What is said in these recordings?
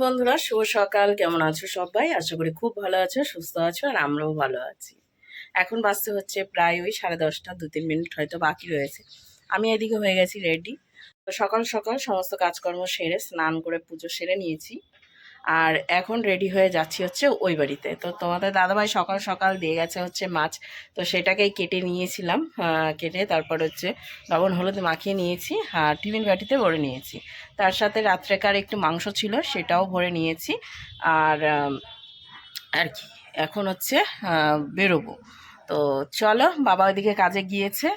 বন্ধুরা, শুভ সকাল। কেমন আছো সবাই? আশা করি খুব ভালো আছো, সুস্থ আছো, আর আমরাও ভালো আছি। এখন বাজতে হচ্ছে প্রায় ওই 10:30, 2-3 মিনিট হয়তো বাকি রয়েছে। আমি এদিকে হয়ে গেছি রেডি। তো সকাল সকাল সমস্ত কাজকর্ম সেরে স্নান করে পুজো সেরে নিয়েছি। আর এখন রেডি হয়ে যাচ্ছি হচ্ছে ওই বাড়িতে। তো তোমাদের দাদাভাই সকাল সকাল দিয়ে গেছে হচ্ছে মাছ, তো সেটাকেই কেটে নিয়েছিলাম। কেটে তারপর হচ্ছে লবণ হলুদ মাখিয়ে নিয়েছি আর টিফিন বাটিতে ভরে নিয়েছি। তার সাথে রাত্রেকার একটু মাংস ছিল, সেটাও ভরে নিয়েছি। আর আর কি এখন হচ্ছে বেরোবো। তো চলো, বাবা ওইদিকে কাজে গিয়েছে,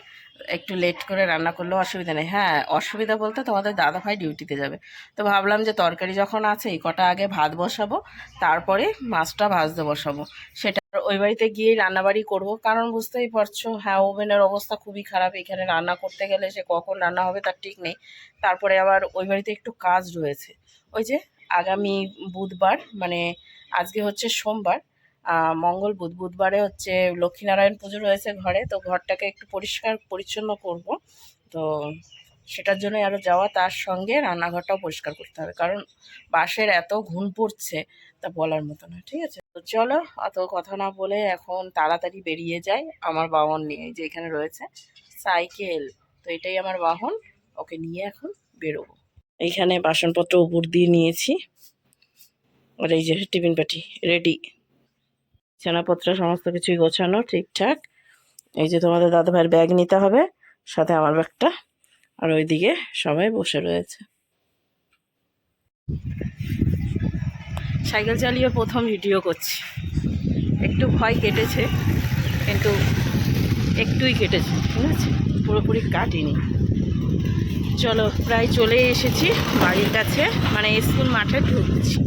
একটু লেট করে রান্না করলেও অসুবিধা নেই। হ্যাঁ, অসুবিধা বলতে তোমাদের দাদাভাই ডিউটিতে যাবে, তো ভাবলাম যে তরকারি যখন আছে এই কটা আগে ভাত বসাবো, তারপরে মাছটা ভাজতে বসাবো। সেটা ওই বাড়িতে গিয়েই রান্নাবাড়ি করব, কারণ বুঝতেই পারছো, হ্যাঁ ওভেনের অবস্থা খুবই খারাপ। এখানে রান্না করতে গেলে সে কখন রান্না হবে তার ঠিক নেই। তারপরে আবার ওই বাড়িতে একটু কাজ রয়েছে। ওই যে আগামী বুধবার, মানে আজকে হচ্ছে সোমবার, মঙ্গল বুধবারে হচ্ছে লক্ষ্মীনারায়ণ পুজো রয়েছে ঘরে, তো ঘরটাকে একটু পরিষ্কার পরিচ্ছন্ন করব। তো সেটার জন্যই আরও যাওয়া, তার সঙ্গে রান্নাঘরটাও পরিষ্কার করতে হবে, কারণ বাঁশের এত ঘুণ পড়ছে তা বলার মতো না। ঠিক আছে, তো চলো অত কথা না বলে এখন তাড়াতাড়ি বেরিয়ে যাই আমার বাহন নিয়ে। যে এখানে রয়েছে সাইকেল, তো এটাই আমার বাহন, ওকে নিয়ে এখন বেরোবো। এইখানে বাসনপত্র উপর দিয়ে নিয়েছি, আর এই যে টিফিন বাটি রেডি, বিছানাপত্র সমস্ত কিছুই গোছানো ঠিকঠাক। এই যে তোমাদের দাদাভাইয়ের ব্যাগ নিতে হবে, সাথে আমার ব্যাগটা, আর ওইদিকে সবাই বসে রয়েছে। সাইকেল চালিয়ে প্রথম ভিডিও করছি, একটু ভয় কেটেছে, কিন্তু একটুই কেটেছে, ঠিক আছে, পুরোপুরি কাটিনি। চলো, প্রায় চলে এসেছি বাড়ির কাছে, মানে স্কুল মাঠে ঢুকছি।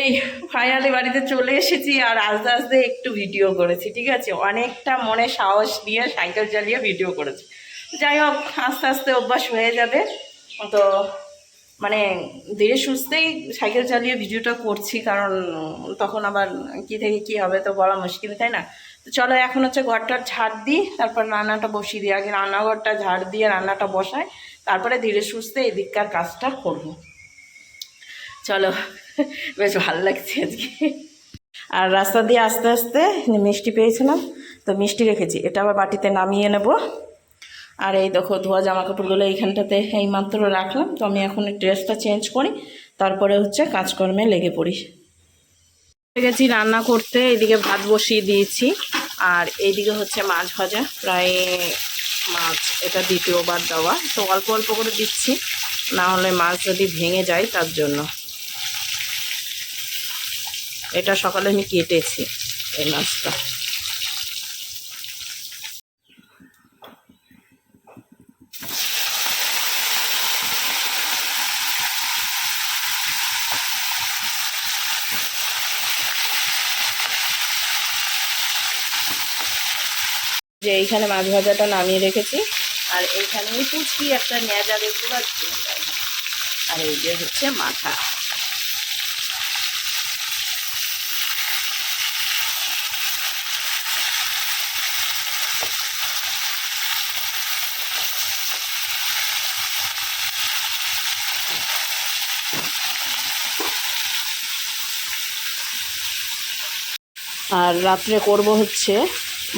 এই ফাইনালি বাড়িতে চলে এসেছি, আর আস্তে আস্তে একটু ভিডিও করেছি। ঠিক আছে, অনেকটা মনে সাহস নিয়ে সাইকেল চালিয়ে ভিডিও করেছি। যাই হোক, আস্তে আস্তে অভ্যাস হয়ে যাবে। তো মানে ধীরে সুস্থেই সাইকেল চালিয়ে ভিডিওটা করছি, কারণ তখন আবার কি থেকে কি হবে তো বলা মুশকিল, তাই না? তো চলো, এখন হচ্ছে ঘরটার ঝাড় দিই, তারপর রান্নাটা বসিয়ে দিই। আগে রান্নাঘরটা ঝাড় দিয়ে রান্নাটা বসাই, তারপরে ধীরে সুস্থে এদিককার কাজটা করব। চলো, বেশ ভালো লাগছে আজকে। আর রাস্তা দিয়ে আস্তে আস্তে মিষ্টি পেয়েছিলাম, তো মিষ্টি রেখেছি, এটা আবার বাটিতে নামিয়ে নেব। আর এই দেখো ধোয়া জামা কাপড়গুলো এইখানটাতে এই মাত্র রাখলাম, তো আমি এখন ড্রেসটা চেঞ্জ করি, তারপরে হচ্ছে কাজকর্মে লেগে পড়ি। গেছি রান্না করতে, এইদিকে ভাত বসিয়ে দিয়েছি, আর এইদিকে হচ্ছে মাছ ভাজা। প্রায় মাছ এটা দ্বিতীয়বার দেওয়া, তো অল্প অল্প করে দিচ্ছি, না হলে মাছ যদি ভেঙে যায় তার জন্য। এটা সকালে আমি কেটেছি এই মাছটা। যে এইখানে মাছ ভাজাটা নামিয়ে রেখেছি, আর এইখানে কুচি একটা নেজা দেখতে পাচ্ছি, আর এই যে হচ্ছে মাথা। আর রাত্রে করব হচ্ছে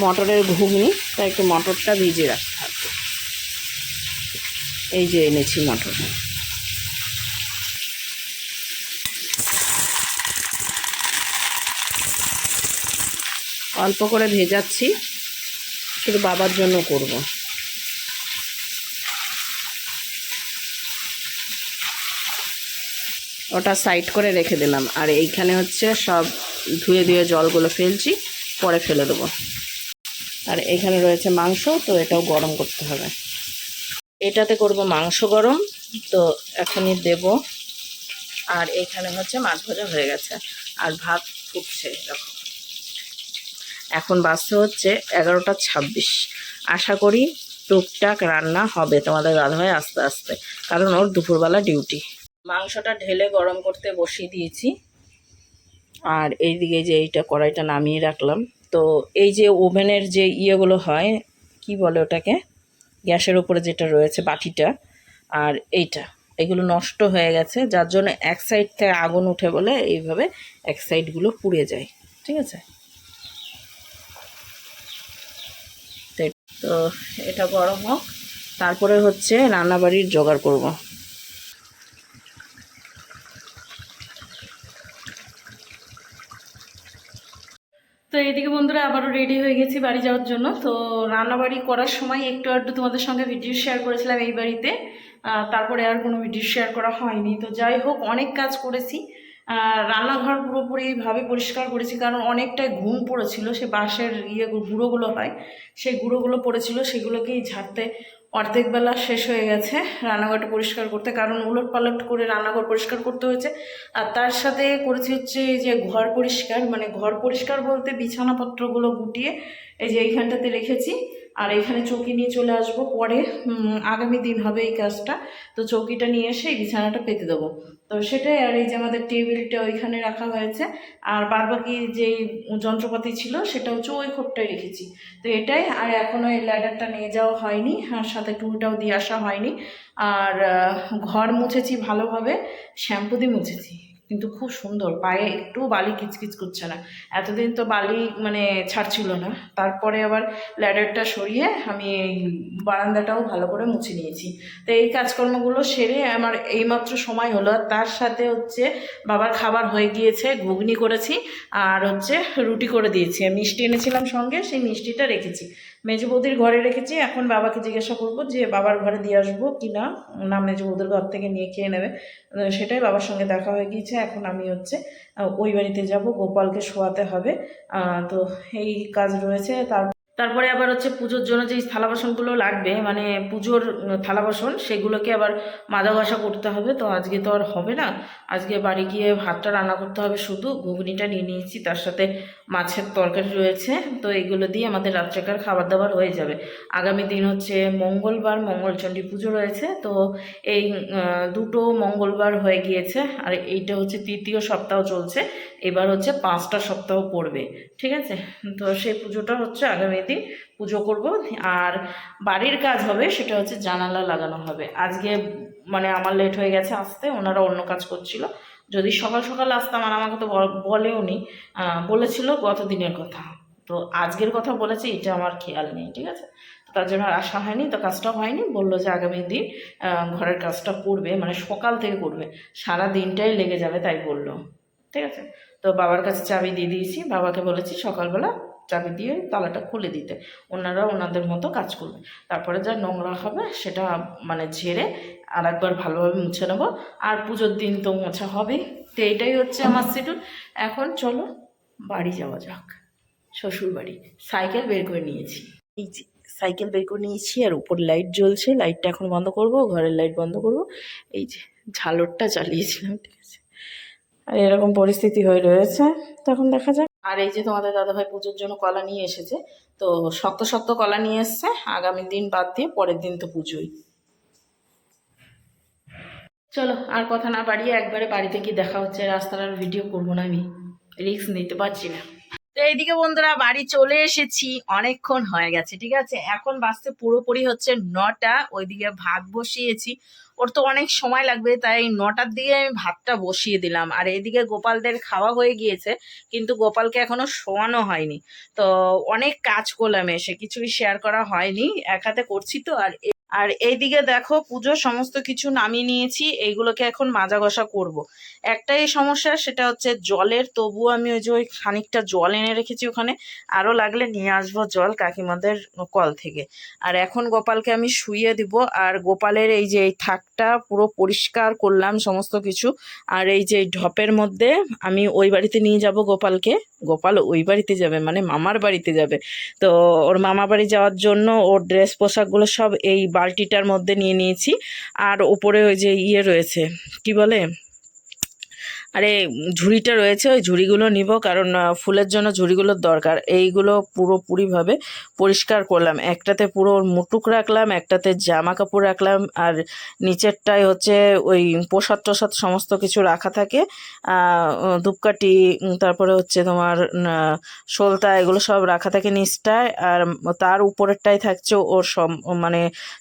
মটরের ঘুগনি, তাই একটু মটরটা ভিজে রাখতে হবে। এই যে এনেছি মটর, অল্প করে ভেজাচ্ছি, শুধু বাবার জন্য করব। ওটা সাইড করে রেখে দিলাম। আর এইখানে হচ্ছে সব ধুয়ে ধুয়ে জলগুলো ফেলছি, পরে ফেলে দেবো। আর এখানে রয়েছে মাংস, তো এটাও গরম করতে হবে। এটাতে করব মাংস গরম, তো এখনই দেব। আর এখানে হচ্ছে মাছ ভাজা হয়ে গেছে, আর ভাত ফুটছে। দেখো এখন বাজতে হচ্ছে 11টা 26। আশা করি টুকটাক রান্না হবে তোমাদের দাদাভাই আস্তে আস্তে, কারণ ওর দুপুরবেলা ডিউটি। মাংসটা ঢেলে গরম করতে বসিয়ে দিয়েছি। আর এইদিকে যে এইটা কড়াইটা নামিয়ে রাখলাম। তো এই যে ওভেনের যে ইয়েগুলো হয়, কি বলে ওটাকে, গ্যাসের উপরে যেটা রয়েছে বাটিটা আর এইটা, এগুলো নষ্ট হয়ে গেছে, যার জন্য এক সাইড থেকে আগুন উঠে বলে এইভাবে এক সাইডগুলো পুড়ে যায়। ঠিক আছে, তো এটা গরম হোক, তারপরে হচ্ছে রান্নাবাড়ির জোগাড় করব। তো এইদিকে বন্ধুরা আবারও রেডি হয়ে গেছি বাড়ি যাওয়ার জন্য। তো রান্নাবাড়ি করার সময় একটু আধটু তোমাদের সঙ্গে ভিডিও শেয়ার করেছিলাম এই বাড়িতে, তারপরে আর কোনো ভিডিও শেয়ার করা হয়নি। তো যাই হোক, অনেক কাজ করেছি। রান্নাঘর পুরোপুরিভাবে পরিষ্কার করেছি, কারণ অনেকটাই ঘুম পড়েছিল। সে বাঁশের গুঁড়োগুলো হয়, সেই গুঁড়োগুলো পড়েছিল, সেগুলোকেই ঝাড়তে অর্ধেক বেলা শেষ হয়ে গেছে রান্নাঘরটা পরিষ্কার করতে, কারণ উলট পালট করে রান্নাঘর পরিষ্কার করতে হয়েছে। আর তার সাথে করেছি হচ্ছে এই যে ঘর পরিষ্কার, মানে ঘর পরিষ্কার বলতে বিছানাপত্রগুলো গুটিয়ে এই যে এইখানটাতে রেখেছি। আর এখানে চৌকি নিয়ে চলে আসবো পরে, আগামী দিন হবে এই কাজটা। তো চৌকিটা নিয়ে এসে এই বিছানাটা পেতে দেবো। তো সেটাই। আর এই যে আমাদের টেবিলটা ওইখানে রাখা হয়েছে, আর বাদবাকি যেই যন্ত্রপাতি ছিল সেটা হচ্ছে ওই খোপটায় রেখেছি। তো এটাই। আর এখনও এই ল্যাডারটা নিয়ে যাওয়া হয়নি, আর সাথে টুলটাও দিয়ে আসা হয়নি। আর ঘর মুছেছি ভালোভাবে, শ্যাম্পু দিয়ে মুছেছি, কিন্তু খুব সুন্দর, পায়ে একটু বালি কিচকিচ করছে না। এতদিন তো বালি মানে ছাড়ছিল না। তারপরে আবার ল্যাডারটা সরিয়ে আমি এই বারান্দাটাও ভালো করে মুছে নিয়েছি। তো এই কাজকর্মগুলো সেরে আমার এইমাত্র সময় হলো। তার সাথে হচ্ছে বাবার খাবার হয়ে গিয়েছে, ঘুগনি করেছি আর হচ্ছে রুটি করে দিয়েছি। মিষ্টি এনেছিলাম সঙ্গে, সেই মিষ্টিটা রেখেছি, মেজো বৌদির ঘরে রেখেছি। এখন বাবাকে জিজ্ঞাসা করবো যে বাবার ঘরে দিয়ে আসবো কি না, না মেজো বৌদির ঘর থেকে নিয়ে খেয়ে নেবে। সেটাই, বাবার সঙ্গে দেখা হয়ে গিয়েছে। এখন আমি হচ্ছে ওই বাড়িতে যাব, গোপালকে শোয়াতে হবে। তো এই কাজ রয়েছে। তারপরে আবার হচ্ছে পুজোর জন্য যে থালা বাসনগুলো লাগবে, মানে পুজোর থালা বাসন, সেগুলোকে আবার মাজা ঘষা করতে হবে। তো আজকে তো আর হবে না, আজকে বাড়ি গিয়ে ভাতটা রান্না করতে হবে। শুধু ঘুগনিটা নিয়ে নিয়েছি, তার সাথে মাছের তরকারি রয়েছে। তো এগুলো দিয়ে আমাদের রাত্রেকার খাবার দাবার হয়ে যাবে। আগামী দিন হচ্ছে মঙ্গলবার, মঙ্গলচণ্ডী পুজো রয়েছে। তো এই দুটো মঙ্গলবার হয়ে গিয়েছে, আর এইটা হচ্ছে 3য় সপ্তাহ চলছে। এবার হচ্ছে 5টা সপ্তাহ পড়বে। ঠিক আছে, তো সেই পুজোটা হচ্ছে আগামী দিন পুজো করব। আর বাড়ির কাজ হবে, সেটা হচ্ছে জানালা লাগানো হবে। আজকে মানে আমার লেট হয়ে গেছে আসতে, ওনারা অন্য কাজ করছিল। যদি সকাল সকাল আসতাম, আর আমাকে তো বলেও নি, বলেছিল গত দিনের কথা। তো আজকের কথা বলেছে, এটা আমার খেয়াল নেই। ঠিক আছে, তো তার জন্য আর আসা হয়নি, তো কাজটাও হয়নি। বললো যে আগামী দিন ঘরের কাজটা করবে, মানে সকাল থেকে করবে, সারা দিনটাই লেগে যাবে তাই বললো। ঠিক আছে, তো বাবার কাছে চাবি দিয়ে দিয়েছি, বাবাকে বলেছি সকালবেলা চাবি দিয়ে তালাটা খুলে দিতে, ওনারা ওনাদের মতো কাজ করবে। তারপরে যা নোংরা হবে সেটা মানে ঝেড়ে আর একবার ভালোভাবে মুছে নেবো। আর পুজোর দিন তো মোছা হবেই। তো এইটাই হচ্ছে আমার শিডিউল। এখন চলো বাড়ি যাওয়া যাক, শ্বশুর বাড়ি। সাইকেল বের করে নিয়েছি, এই যে সাইকেল বের করে নিয়েছি, আর উপর লাইট জ্বলছে, লাইটটা এখন বন্ধ করব, ঘরের লাইট বন্ধ করব। এই যে ঝালরটা চালিয়েছিলাম। ঠিক আছে, আর এরকম পরিস্থিতি হয়ে রয়েছে, তখন দেখা যাক। আর এই যে তোমাদের দাদাভাই পুজোর জন্য কলা নিয়ে এসেছে। তো শক্ত শক্ত কলা নিয়ে এসছে, আগামী দিন বাদ দিয়ে পরের দিন তো পুজোই। চলো আর কথা না বাড়িয়ে একবারে বাড়িতে গিয়ে দেখা হচ্ছে। রাস্তার আর ভিডিও করবো না, আমি রিস্ক নিতে পারছি না। তো এইদিকে বন্ধুরা বাড়ি চলে এসেছি, অনেকক্ষণ হয়ে গেছে। ঠিক আছে, এখন বাজতে পুরোপুরি হচ্ছে 9টা। ওইদিকে ভাত বসিয়েছি, ওর তো অনেক সময় লাগবে, তাই 9টার দিকে আমি ভাতটা বসিয়ে দিলাম। আর এইদিকে গোপালদের খাওয়া হয়ে গিয়েছে, কিন্তু গোপালকে এখনো শোয়ানো হয়নি। তো অনেক কাজ করলাম, এসে কিছুই শেয়ার করা হয়নি, এক হাতে করছি তো। আর এইদিকে দেখো পুজোর সমস্ত কিছু নামিয়ে নিয়েছি, এইগুলোকে এখন মাজা ঘষা করব। একটাই সমস্যা, সেটা হচ্ছে জলের। তবুও আমি ওই যে ওই খানিকটা জল এনে রেখেছি ওখানে, আরও লাগলে নিয়ে আসবো জল কাকিমাদের কল থেকে। আর এখন গোপালকে আমি শুইয়ে দিব। আর গোপালের এই যে এই থাক ঘরটা পুরো পরিষ্কার করলাম সমস্ত কিছু। আর এই যে ঢপের মধ্যে আমি ওই বাড়িতে নিয়ে যাব গোপালকে। গোপাল ওই বাড়িতে যাবে মানে মামার বাড়িতে যাবে, তো ওর মামা বাড়ি যাওয়ার জন্য ওর ড্রেস পোশাকগুলো সব এই বালতিটার মধ্যে নিয়ে নিয়েছি। আর ওপরে ওই যে ইয়ে রয়েছে, কি বলে, আরে ঝুড়িটা রয়েছে, ওই ঝুড়িগুলো নিব, কারণ ফুলের জন্য ঝুড়িগুলোর দরকার। এইগুলো পুরোপুরিভাবে পরিষ্কার করলাম। একটাতে পুরো মুটুক রাখলাম, একটাতে জামা কাপড় রাখলাম, আর নিচেরটায় হচ্ছে ওই প্রসাদ টসাদ সমস্ত কিছু রাখা থাকে, ধূপকাঠি, তারপরে হচ্ছে তোমার সলতা, এগুলো সব রাখা থাকে নিচটায়। আর তার উপরেরটাই থাকছে ওর সব মানে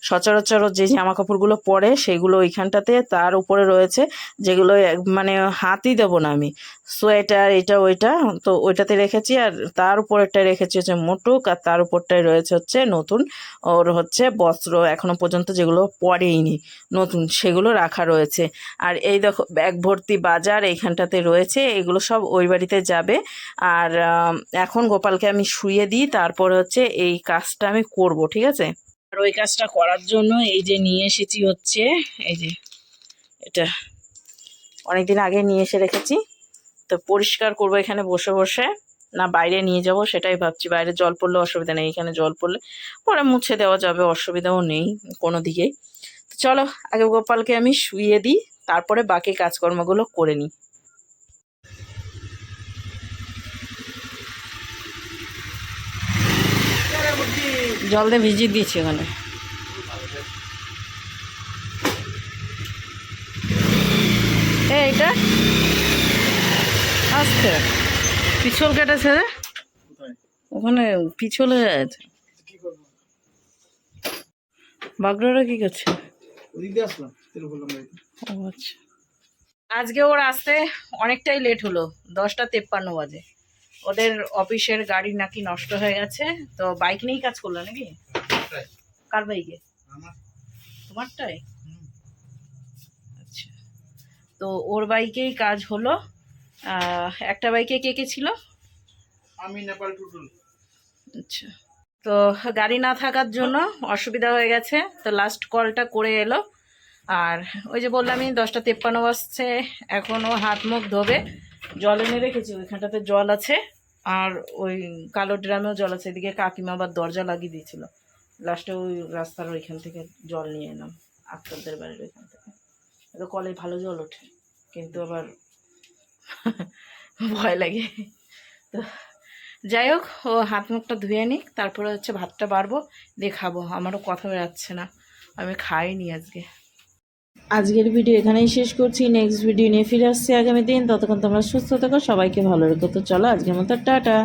সচরাচর যে জামা কাপড়গুলো পরে সেগুলো ওইখানটাতে। তার উপরে রয়েছে যেগুলো মানে হাতই দেবো না আমি, সোয়েটার এটা ওইটা, তো ওইটাতে রেখেছি। আর তার উপরেরটাই রেখেছি হচ্ছে মুটুক, আর তার উপরটাই রয়েছে হচ্ছে নতুন ওর হচ্ছে বস্ত্র, এখনো পর্যন্ত যেগুলো পরেইনি নতুন সেগুলো রাখা রয়েছে। আর এই দেখো ব্যাগ ভর্তি বাজার এইখানটাতে রয়েছে, এগুলো সব ওই বাড়িতে যাবে। আর এখন গোপালকে আমি শুইয়ে দিই, তারপরে হচ্ছে এই কাজটা আমি করব, ঠিক আছে। আর ওই কাজটা করার জন্য এই যে নিয়ে এসেছি হচ্ছে এই যে এটা, অনেকদিন আগে নিয়ে এসে রেখেছি, তো পরিষ্কার করবো এখানে বসে বসে, না বাইরে নিয়ে যাব সেটাই ভাবছি। বাইরে জল পড়লে অসুবিধা নেই, এখানে জল পড়লে পরে মুছে দেওয়া যাবে, অসুবিধাও নেই কোনো দিকেই। তো চলো আগে গোপালকে আমি শুইয়ে দিই, তারপরে বাকি কাজকর্মগুলো করে নিই। জল দিয়ে ভিজিয়ে দিয়েছি ওখানে। এইটা আস্তে পিছল কেটেছে রে, ওখানে পিছল হয়ে আছে। বাগড়ারা কি করছে? ও আচ্ছা, আজকে ওর আসতে অনেকটাই লেট হলো, 10:53 বাজে। ওদের অফিসের গাড়ি নাকি নষ্ট হয়ে গেছে, তো বাইক নিয়েই কাজ করলো নাকি? কার বাইকে? তোমারটাই? আচ্ছা, তো ওর বাইকেই কাজ হলো। একটা বাইকে কে কে ছিল? আমি, নেপাল টুটুল। আচ্ছা, তো গাড়ি না থাকার জন্য অসুবিধা হয়ে গেছে, তো লাস্ট কলটা করে এলো। আর ওই যে বললামই 10:53 বাজছে, এখনও হাত মুখ ধোবে। জল এনে রেখেছি, ওইখানটাতে জল আছে, আর ওই কালো ড্রামেও জল আছে। এদিকে কাকিমা আবার দরজা লাগিয়ে দিয়েছিল, লাস্টে ওই রাস্তার ওইখান থেকে জল নিয়ে এলাম, আক্তারদের বাড়ির ওইখান থেকে। তো কলে ভালো জল ওঠে, কিন্তু আবার ভয় লাগে। তো যাই হোক, ও হাত মুখটা ধুয়ে নিক, তারপরে হচ্ছে ভাতটা বাড়বো, দিয়ে খাবো। আমারও কথা বেরাচ্ছে না, আমি খাইনি আজকে। আজকের ভিডিও এখানেই শেষ করছি, নেক্সট ভিডিও নিয়ে ফিরে আসছি আগামী দিন। ততক্ষণ তোমরা সুস্থ থাকো, সবাইকে ভালো রেখো। তো চলো আজকের মতো টাটা।